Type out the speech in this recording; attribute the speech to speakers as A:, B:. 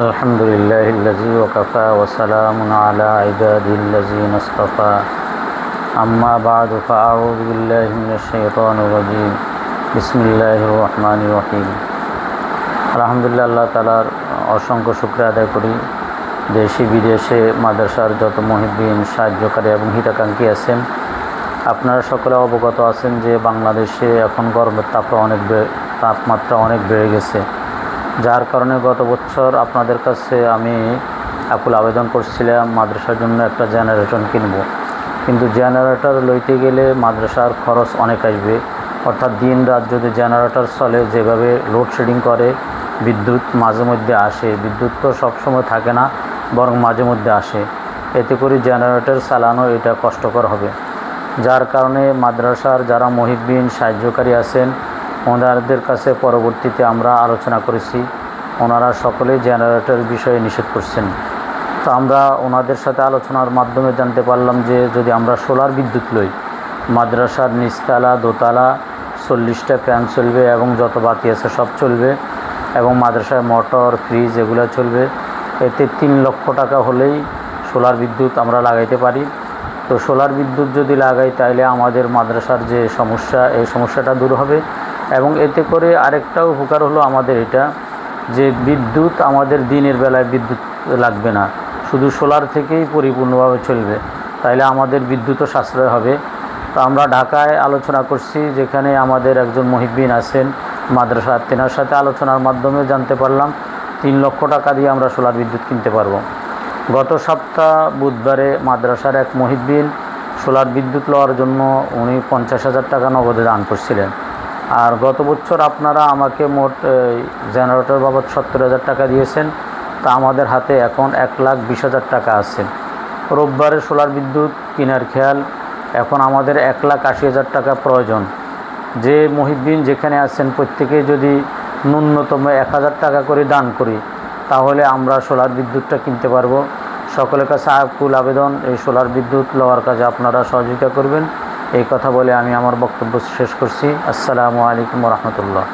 A: আলহামদুলিল্লাহিল্লাযী ওয়াকাফা ওয়া সালামুন আলা ইবাদিল্লাযীনা ইসতাফা আম্মা বা'দু ফাআউযু বিল্লাহি মিনাশ শাইতানির রাজীম বিসমিল্লাহির রহমানির রহিম। আলহামদুলিল্লাহ, আল্লাহ তাআলার অসংখ্য শুকরিয়া আদায় করি। দেশে বিদেশে মাদ্রাসার যত মুহিব্বিন, সাহায্যকারী এবং হিতাকাঙ্ক্ষী আছেন, আপনারা সকলে অবগত আছেন যে বাংলাদেশে এখন গরমের তাপমাত্রা অনেক বেড়ে গেছে, যার কারণে গত বছর আপনাদের কাছে আমি আকুল আবেদন করছিলাম মাদ্রাসার জন্য একটা জেনারেটর কিনব। কিন্তু জেনারেটর লইতে গেলে মাদ্রাসার খরচ অনেক আসবে, অর্থাৎ দিন রাত যদি জেনারেটর চলে, যেভাবে লোডশেডিং করে, বিদ্যুৎ মাঝে মধ্যে আসে, বিদ্যুৎ তো সবসময় থাকে না, বরং মাঝে মধ্যে আসে, এতে করে জেনারেটর চালানো এটা কষ্টকর হবে। যার কারণে মাদ্রাসার যারা মুহিব্বিন, সাহায্যকারী আছেন, ওনাদের কাছে পরবর্তীতে আমরা আলোচনা করেছি, ওনারা সকলেই জেনারেটরের বিষয়ে নিষেধ করছেন। তো আমরা ওনাদের সাথে আলোচনার মাধ্যমে জানতে পারলাম যে যদি আমরা সোলার বিদ্যুৎ লই, মাদ্রাসার নিচতলা দোতলা 40টা ফ্যান চলবে এবং যত বাতি আছে সব চলবে, এবং মাদ্রাসায় মোটর, ফ্রিজ এগুলো চলবে। এতে 3 লক্ষ টাকা হলেই সোলার বিদ্যুৎ আমরা লাগাইতে পারি। তো সোলার বিদ্যুৎ যদি লাগাই তাহলে আমাদের মাদ্রাসার যে সমস্যা, এই সমস্যাটা দূর হবে। এবং এতে করে আরেকটা উপকার হলো আমাদের এটা, যে বিদ্যুৎ আমাদের দিনের বেলায় বিদ্যুৎ লাগবে না, শুধু সোলার থেকেই পরিপূর্ণভাবে চলবে, তাইলে আমাদের বিদ্যুৎও সাশ্রয় হবে। তো আমরা ঢাকায় আলোচনা করছি, যেখানে আমাদের একজন মুহিব্বিন আছেন মাদ্রাসা, তেনার সাথে আলোচনার মাধ্যমে জানতে পারলাম 3 লক্ষ টাকা দিয়ে আমরা সোলার বিদ্যুৎ কিনতে পারবো। গত সপ্তাহ বুধবারে মাদ্রাসার এক মুহিব্বিন সোলার বিদ্যুৎ লওয়ার জন্য উনি 50,000 টাকা নগদে দান করছিলেন। আর গত বছর আপনারা আমাকে মোট জেনারেটর বাবদ 70,000 টাকা দিয়েছেন। তা আমাদের হাতে এখন 1,20,000 টাকা আছে। রোববারে সোলার বিদ্যুৎ কেনার খেয়াল, এখন আমাদের 1,80,000 টাকা প্রয়োজন। যে মুহিব্বিন যেখানে আছেন প্রত্যেকে যদি ন্যূনতম 1,000 টাকা করে দান করি, তাহলে আমরা সোলার বিদ্যুৎটা কিনতে পারবো। সকলের কাছে আকুল আবেদন, এই সোলার বিদ্যুৎ লওয়ার কাজে আপনারা সহযোগিতা করবেন। এই কথা বলে আমি আমার বক্তব্য শেষ করছি। আসসালামু আলাইকুম ওয়া রাহমাতুল্লাহ।